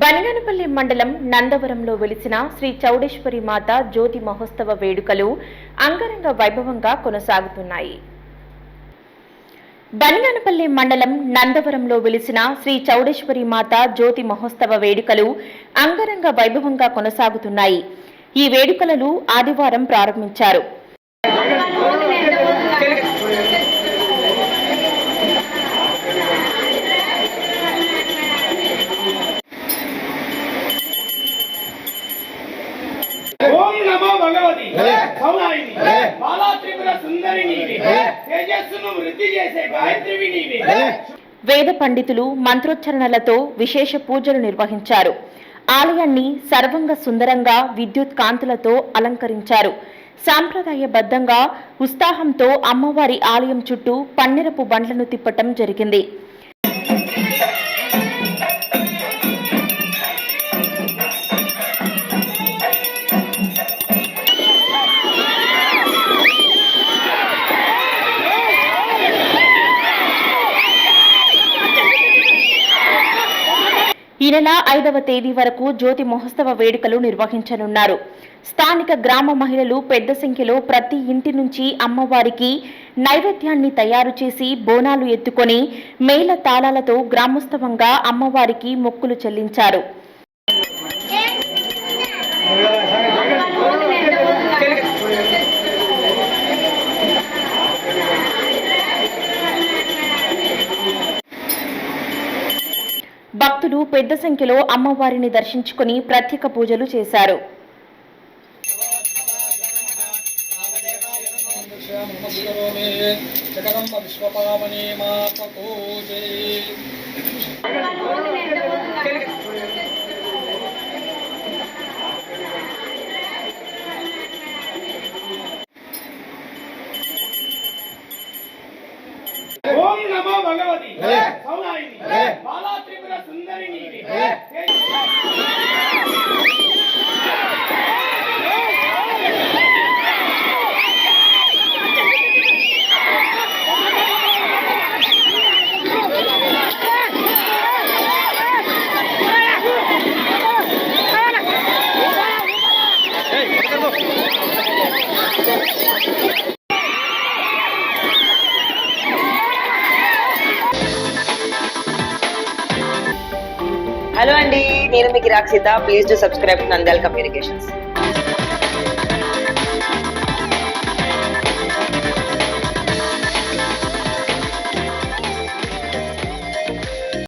బనగానపల్లి మండలం నందవరంలో వెలిసిన శ్రీ చౌడేశ్వరి మాత జ్యోతి మహోత్సవ వేడుకలు అంగరంగ వైభవంగా కొనసాగుతున్నాయి. బనగానపల్లి మండలం నందవరంలో వెలిసిన శ్రీ చౌడేశ్వరి మాత జ్యోతి మహోత్సవ వేడుకలు అంగరంగ వైభవంగా కొనసాగుతున్నాయి. ఈ వేడుకలను ఆదివారం ప్రారంభించారు. ఓం నమో భగవతి సౌనాయిని బాలా త్రిపుర సుందరి నీవే తేజస్సును వృద్ధి చేసే గాయత్రివి నీవే. వేద పండితులు మంత్రోచ్చరణలతో విశేష పూజలు నిర్వహించారు. ఆలయాన్ని సర్వంగ సుందరంగా విద్యుత్ కాంతులతో అలంకరించారు. సాంప్రదాయబద్ధంగా ఉత్సాహంతో అమ్మవారి ఆలయం చుట్టూ పన్నెరపు బండ్లను తిప్పటం జరిగింది. ఈ నెల 5వ తేదీ వరకు జ్యోతి మహోత్సవ వేడుకలు నిర్వహించనున్నారు. స్థానిక గ్రామ మహిళలు పెద్ద సంఖ్యలో ప్రతి ఇంటి నుంచి అమ్మవారికి నైవేద్యాన్ని తయారు చేసి బోనాలు ఎత్తుకొని మేళ తాళాలతో గ్రామోత్సవంగా అమ్మవారికి మొక్కులు చెల్లించారు. భక్తులు పెద్ద సంఖ్యలో అమ్మవారిని దర్శించుకుని ప్రత్యేక పూజలు చేశారు. ఓం నమో భగవతి సౌనాయిని బాలా త్రిపుర సుందరి నీవే. హలో అండి, నేను మీకు Rakshitha. Please do subscribe to Nandyal communications.